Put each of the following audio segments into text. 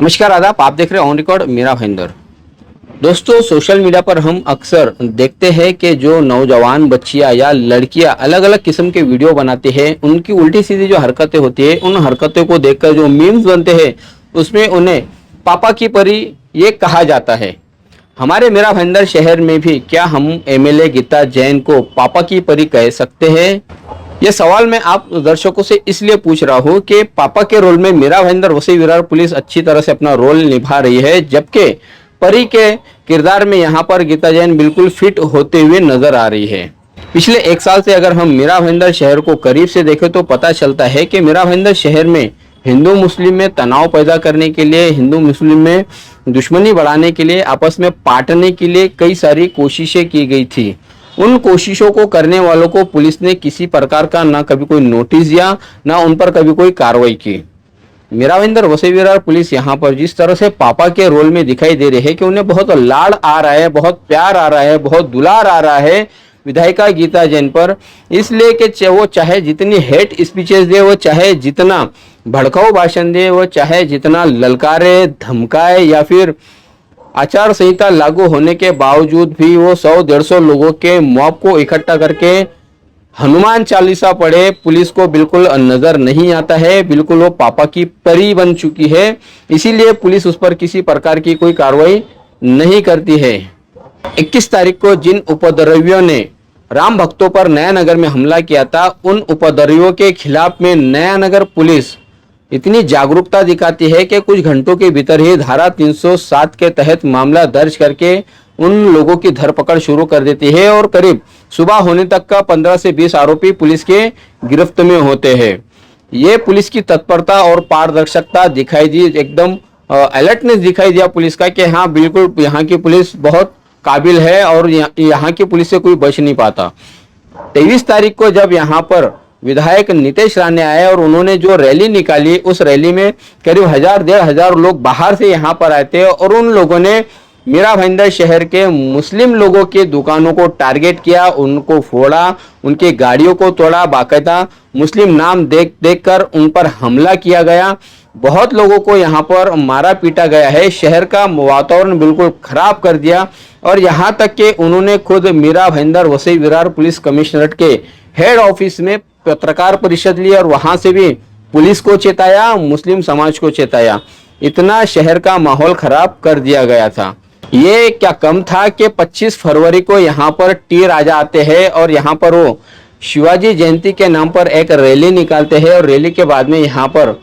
नमस्कार आदाब, आप देख रहे हैं ऑन रिकॉर्ड मेरा भाईंदर। दोस्तों, सोशल मीडिया पर हम अक्सर देखते हैं कि जो नौजवान बच्चियां या लड़कियां अलग अलग किस्म के वीडियो बनाते हैं, उनकी उल्टी सीधी जो हरकतें होती है, उन हरकतों को देखकर जो मीम्स बनते हैं, उसमें उन्हें पापा की परी ये कहा जाता है। हमारे मेरा भाईंदर शहर में भी क्या हम एमएलए गीता जैन को पापा की परी कह सकते हैं? ये सवाल मैं आप दर्शकों से इसलिए पूछ रहा हूँ कि पापा के रोल में मीरा भाईंदर वसई विरार पुलिस अच्छी तरह से अपना रोल निभा रही है, जबकि परी के किरदार में यहाँ पर गीता जैन बिल्कुल फिट होते हुए नजर आ रही है। पिछले एक साल से अगर हम मीरा भाईंदर शहर को करीब से देखें तो पता चलता है कि मीरा भाईंदर शहर में हिंदू मुस्लिम में तनाव पैदा करने के लिए, हिंदू मुस्लिम में दुश्मनी बढ़ाने के लिए, आपस में पाटने के लिए कई सारी कोशिशें की गई थी। उन कोशिशों को करने वालों को पुलिस ने किसी प्रकार का ना कभी कोई नोटिस दिया, ना उन पर कभी कोई कार्रवाई की। मीरा भाईंदर वसई विरार पुलिस यहाँ पर जिस तरह से पापा के रोल में दिखाई दे रहे हैं कि उन्हें बहुत लाड़ आ रहा है, बहुत प्यार आ रहा है, बहुत दुलार आ रहा है विधायिका गीता जैन पर, इसलिए कि वो चाहे जितनी हेट स्पीचेस दे, वो चाहे जितना भड़काऊ भाषण दे, वो चाहे जितना ललकारे, धमकाए, या फिर आचार संहिता लागू होने के बावजूद भी वो 100-150 लोगों के मॉब को इकट्ठा करके हनुमान चालीसा पढ़े, पुलिस को बिल्कुल नजर नहीं आता है। बिल्कुल वो पापा की परी बन चुकी है, इसीलिए पुलिस उस पर किसी प्रकार की कोई कार्रवाई नहीं करती है। 21 तारीख को जिन उपद्रवियों ने राम भक्तों पर नया नगर में हमला किया था, उन उपद्रवियों के खिलाफ में नया नगर पुलिस इतनी जागरूकता दिखाती है कि कुछ घंटों के भीतर ही धारा 307 के तहत मामला दर्ज करके उन लोगों की धरपकड़ शुरू कर देती है और करीब सुबह होने तक का 15 से 20 आरोपी पुलिस के गिरफ्त में होते हैं। ये पुलिस की तत्परता और पारदर्शिता दिखाई दी, एकदम अलर्टनेस दिखाई दिया पुलिस का कि हाँ बिल्कुल यहाँ की पुलिस बहुत काबिल है और यहाँ की पुलिस से कोई बच नहीं पाता। 23 तारीख को जब यहाँ पर विधायक नितेश राणे आए और उन्होंने जो रैली निकाली, उस रैली में करीब 1000-1500 लोग बाहर से यहाँ पर आए थे और उन लोगों ने मीरा भाईंदर शहर के मुस्लिम लोगों के दुकानों को टारगेट किया, उनको फोड़ा, उनकी गाड़ियों को तोड़ा, बाकायदा मुस्लिम नाम देख देख कर उन पर हमला किया गया। बहुत लोगों को यहाँ पर मारा पीटा गया है, शहर का वातावरण बिल्कुल खराब कर दिया और यहाँ तक कि उन्होंने खुद मीरा भाईंदर वसई विरार पुलिस कमिश्नरेट के हेड ऑफिस में पत्रकार परिषद ली और वहां से भी पुलिस को चेताया, मुस्लिम समाज को चेताया। इतना शहर का माहौल खराब कर दिया गया था। ये क्या कम था कि 25 फरवरी को यहाँ पर टी राजा आते हैं और यहाँ पर वो शिवाजी जयंती के नाम पर एक रैली निकालते हैं और रैली के बाद में यहाँ पर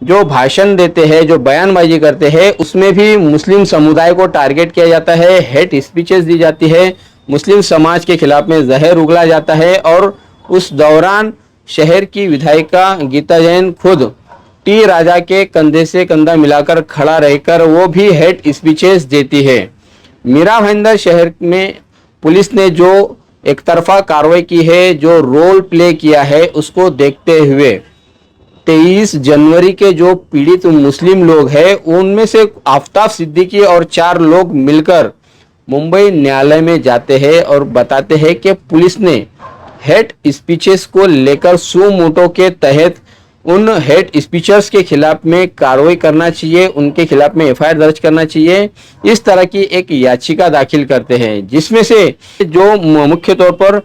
जो भाषण देते हैं, जो बयानबाजी करते हैं, उसमें भी मुस्लिम समुदाय को टारगेट किया जाता है, हेट स्पीचेस दी जाती है, मुस्लिम समाज के खिलाफ में जहर उगला जाता है और उस दौरान शहर की विधायिका गीता जैन खुद टी राजा के कंधे से कंधा मिलाकर खड़ा रहकर वो भी हेट स्पीचेस देती है। मीरा भाईंदर शहर में पुलिस ने जो एक तरफा कार्रवाई की है, जो रोल प्ले किया है, उसको देखते हुए 23 जनवरी के जो पीड़ित मुस्लिम लोग हैं, उनमें से आफताब सिद्दीकी और 4 लोग मिलकर मुंबई न्यायालय में जाते हैं और बताते हैं कि पुलिस ने हेट स्पीचेस को लेकर सू मोटो के तहत उन हेट स्पीचर्स के खिलाफ में कार्रवाई करना चाहिए, उनके खिलाफ में एफआईआर दर्ज करना चाहिए। इस तरह की एक याचिका दाखिल करते हैं, जिसमें से जो मुख्य तौर पर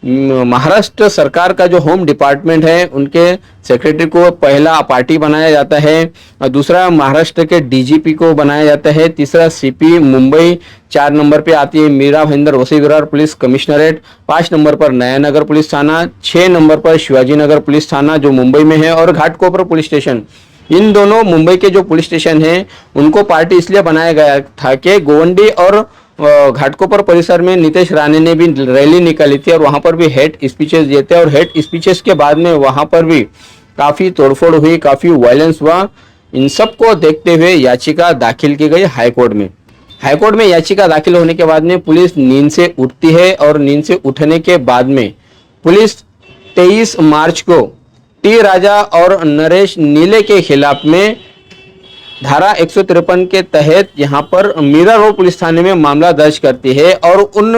महाराष्ट्र सरकार का जो होम डिपार्टमेंट है, उनके सेक्रेटरी को पहला पार्टी बनाया जाता है, दूसरा महाराष्ट्र के डीजीपी को बनाया जाता है, तीसरा सीपी मुंबई, 4 नंबर पे आती है Mira Bhayandar Vasai Virar police commissionerate, 5 number पर नया नगर पुलिस थाना, 6 नंबर पर शिवाजी नगर पुलिस थाना जो मुंबई में है और घाटकोपर पुलिस स्टेशन। इन दोनों मुंबई के जो पुलिस स्टेशन है, उनको पार्टी इसलिए बनाया गया था कि गोवंडी और घाटकोपर परिसर में नितेश राणे ने भी रैली निकाली थी और वहां पर भी हेट स्पीचेस दिए थे और हेट स्पीचेस के बाद में वहां पर भी काफी तोड़फोड़ हुई, काफी वायलेंस हुआ। इन सब को देखते हुए याचिका दाखिल की गई हाईकोर्ट में। हाईकोर्ट में याचिका दाखिल होने के बाद में पुलिस नींद से उठती है और नींद से उठने के बाद में पुलिस 23 मार्च को टी राजा और नरेश नीले के खिलाफ में धारा 153 के तहत यहाँ पर मीरा रोड पुलिस थाने में मामला दर्ज करती है और उन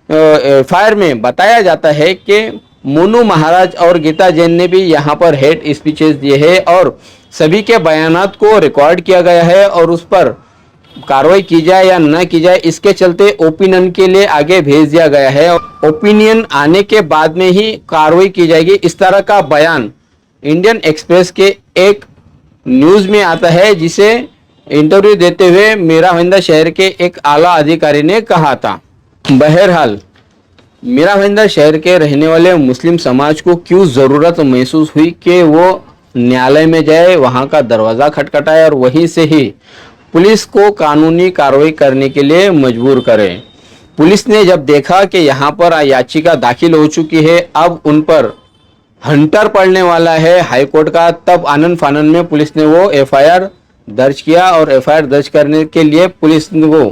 एफआईआर में बताया जाता है कि मोनू महाराज और गीता जैन ने भी यहाँ पर हेट स्पीचेस दिए हैं और सभी के बयानात को रिकॉर्ड किया गया है और उस पर कार्रवाई की जाए या न की जाए इसके चलते ओपिनियन के लिए आगे भेज दिया गया है। ओपिनियन आने के बाद में ही कार्रवाई की जाएगी, इस तरह का बयान इंडियन एक्सप्रेस के एक न्यूज में आता है, जिसे इंटरव्यू देते हुए मीरा भाईंदर शहर के एक आला अधिकारी ने कहा था। बहरहाल मीरा भाईंदर शहर के रहने वाले मुस्लिम समाज को क्यों ज़रूरत महसूस हुई कि वो न्यायालय में जाए, वहाँ का दरवाज़ा खटखटाए और वहीं से ही पुलिस को कानूनी कार्रवाई करने के लिए मजबूर करे। पुलिस ने जब देखा कि यहाँ पर याचिका दाखिल हो चुकी है, अब उन पर हंटर पड़ने वाला है हाईकोर्ट का, तब आनन फानन में पुलिस ने वो एफआईआर दर्ज किया और एफआईआर दर्ज करने के लिए पुलिस को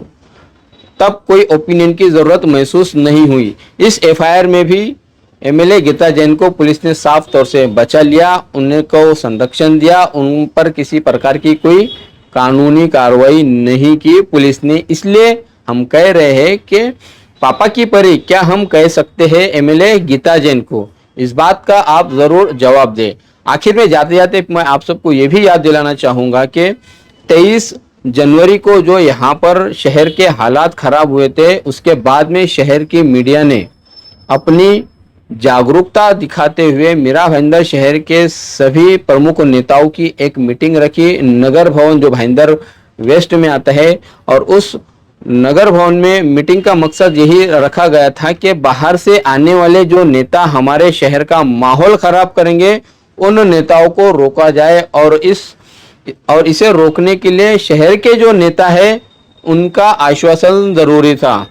तब कोई ओपिनियन की ज़रूरत महसूस नहीं हुई। इस एफआईआर में भी एमएलए गीता जैन को पुलिस ने साफ तौर से बचा लिया, उनको संरक्षण दिया, उन पर किसी प्रकार की कोई कानूनी कार्रवाई नहीं की पुलिस ने। इसलिए हम कह रहे हैं कि पापा की परी क्या हम कह सकते हैं एमएलए गीता जैन को, इस बात का आप ज़रूर जवाब दें। आखिर में जाते जाते मैं आप सबको ये भी याद दिलाना चाहूँगा कि 23 जनवरी को जो यहाँ पर शहर के हालात खराब हुए थे, उसके बाद में शहर की मीडिया ने अपनी जागरूकता दिखाते हुए मीरा भाईंदर शहर के सभी प्रमुख नेताओं की एक मीटिंग रखी नगर भवन जो भाईंदर वेस्ट में आता है, और उस नगर भवन में मीटिंग का मकसद यही रखा गया था कि बाहर से आने वाले जो नेता हमारे शहर का माहौल खराब करेंगे, उन नेताओं को रोका जाए और इसे रोकने के लिए शहर के जो नेता है उनका आश्वासन जरूरी था।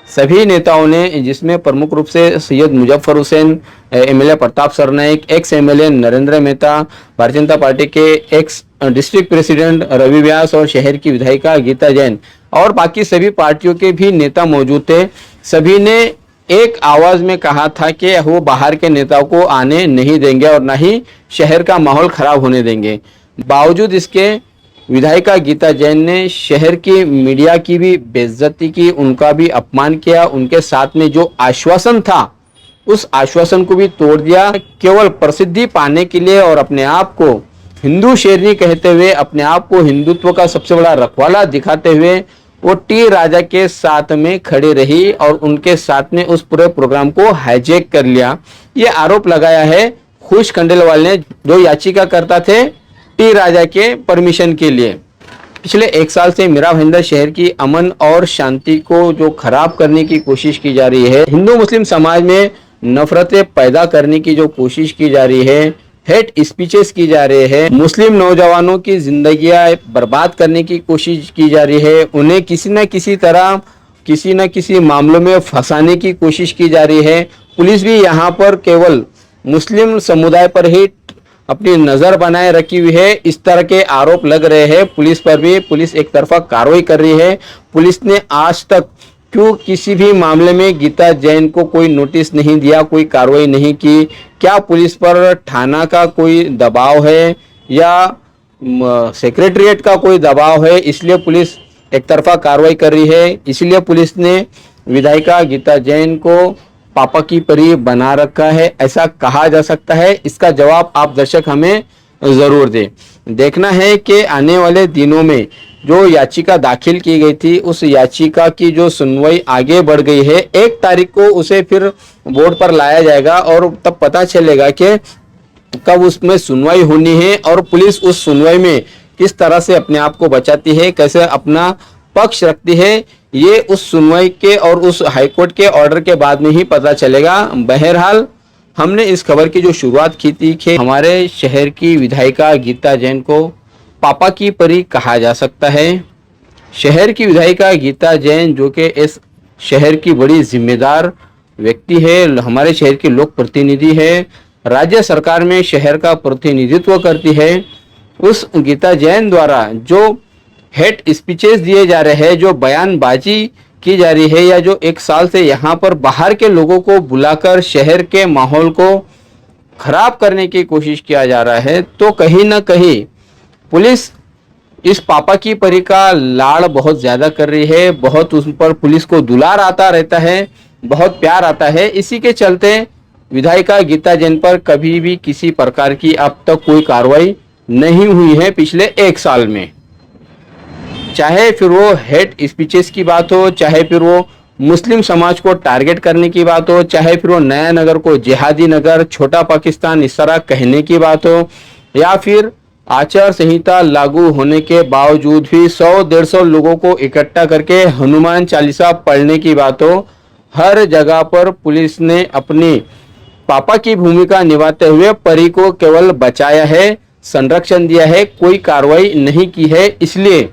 सभी नेताओं ने, जिसमें प्रमुख रूप से Syed Muzaffar Hussain, MLA Pratap Sarnaik, ex MLA Narendra Mehta, Bharatiya Janata party के एक्स डिस्ट्रिक्ट प्रेसिडेंट रवि व्यास और शहर की विधायिका गीता जैन और बाकी सभी पार्टियों के भी नेता मौजूद थे, सभी ने एक आवाज में कहा था कि वो बाहर के नेताओं को आने नहीं देंगे और ना ही शहर का माहौल खराब होने देंगे। बावजूद इसके विधायिका गीता जैन ने शहर की मीडिया की भी बेइज्जती की, उनका भी अपमान किया, उनके साथ में जो आश्वासन था उस आश्वासन को भी तोड़ दिया, केवल प्रसिद्धि पाने के लिए और अपने आप को हिंदू शेरनी कहते हुए, अपने आप को हिंदुत्व का सबसे बड़ा रखवाला दिखाते हुए वो टी राजा के साथ में खड़ी रही और उनके साथ में उस पूरे प्रोग्राम को हाईजैक कर लिया। ये आरोप लगाया है खुश खंडेलवाल ने, जो याचिका करता थे टी राजा के परमिशन के लिए। पिछले एक साल से मीरा भाईंदर शहर की अमन और शांति को जो खराब करने की कोशिश की जा रही है, हिंदू मुस्लिम समाज में नफरतें पैदा करने की जो कोशिश की जा रही है, हेट स्पीचेस की जा रही है, मुस्लिम नौजवानों की जिंदगियां बर्बाद करने की कोशिश की जा रही है, उन्हें किसी न किसी तरह किसी न किसी मामलों में फंसाने की कोशिश की जा रही है। पुलिस भी यहाँ पर केवल मुस्लिम समुदाय पर ही अपनी नजर बनाए रखी हुई है, इस तरह के आरोप लग रहे हैं पुलिस पर भी। पुलिस एक तरफा कार्रवाई कर रही है। पुलिस ने आज तक क्यों किसी भी मामले में गीता जैन को कोई नोटिस नहीं दिया, कोई कार्रवाई नहीं की? क्या पुलिस पर थाना का कोई दबाव है या सेक्रेटरीट का कोई दबाव है, इसलिए पुलिस एक तरफा कार्रवाई कर रही है? इसलिए पुलिस ने विधायिका गीता जैन को पापा की परी बना रखा है, ऐसा कहा जा सकता है? इसका जवाब आप दर्शक हमें जरूर दें। देखना है कि आने वाले दिनों में जो याचिका दाखिल की गई थी, उस याचिका की जो सुनवाई आगे बढ़ गई है, 1 तारीख को उसे फिर बोर्ड पर लाया जाएगा और तब पता चलेगा कि कब उसमें सुनवाई होनी है और पुलिस उस सुनवाई में किस तरह से अपने आप को बचाती है, कैसे अपना पक्ष रखती है, ये उस सुनवाई के और उस हाईकोर्ट के ऑर्डर के बाद में ही पता चलेगा। बहरहाल हमने इस खबर की जो शुरुआत की थी कि हमारे शहर की विधायिका गीता जैन को पापा की परी कहा जा सकता है। शहर की विधायिका गीता जैन जो कि इस शहर की बड़ी जिम्मेदार व्यक्ति है, हमारे शहर की लोक प्रतिनिधि है, राज्य सरकार में शहर का प्रतिनिधित्व करती है, उस गीता जैन द्वारा जो हेट स्पीचेस दिए जा रहे हैं, जो बयानबाजी की जा रही है, या जो 1 साल से यहाँ पर बाहर के लोगों को बुलाकर शहर के माहौल को खराब करने की कोशिश किया जा रहा है, तो कहीं ना कहीं पुलिस इस पापा की परी का लाड़ बहुत ज़्यादा कर रही है। बहुत उस पर पुलिस को दुलार आता रहता है, बहुत प्यार आता है। इसी के चलते विधायिका गीता जैन पर कभी भी किसी प्रकार की अब तक कोई कार्रवाई नहीं हुई है पिछले 1 साल में। चाहे फिर वो हेट स्पीचेस की बात हो, चाहे फिर वो मुस्लिम समाज को टारगेट करने की बात हो, चाहे फिर वो नया नगर को जिहादी नगर, छोटा पाकिस्तान इस तरह कहने की बात हो, या फिर आचार संहिता लागू होने के बावजूद भी 100-150 लोगों को इकट्ठा करके हनुमान चालीसा पढ़ने की बात हो, हर जगह पर पुलिस ने अपनी पापा की भूमिका निभाते हुए परी को केवल बचाया है, संरक्षण दिया है, कोई कार्रवाई नहीं की है। इसलिए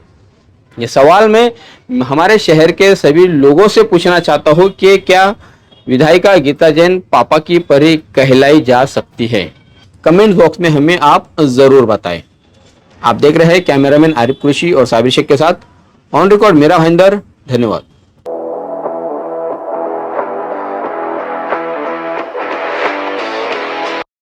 ये सवाल मैं हमारे शहर के सभी लोगों से पूछना चाहता हूँ कि क्या विधायिका गीता जैन पापा की परी कहलाई जा सकती है? कमेंट बॉक्स में हमें आप जरूर बताएं। आप देख रहे हैं कैमरामैन आरिफ कुरैशी और साबिर शेख के साथ ऑन रिकॉर्ड मेरा भाईंदर। धन्यवाद।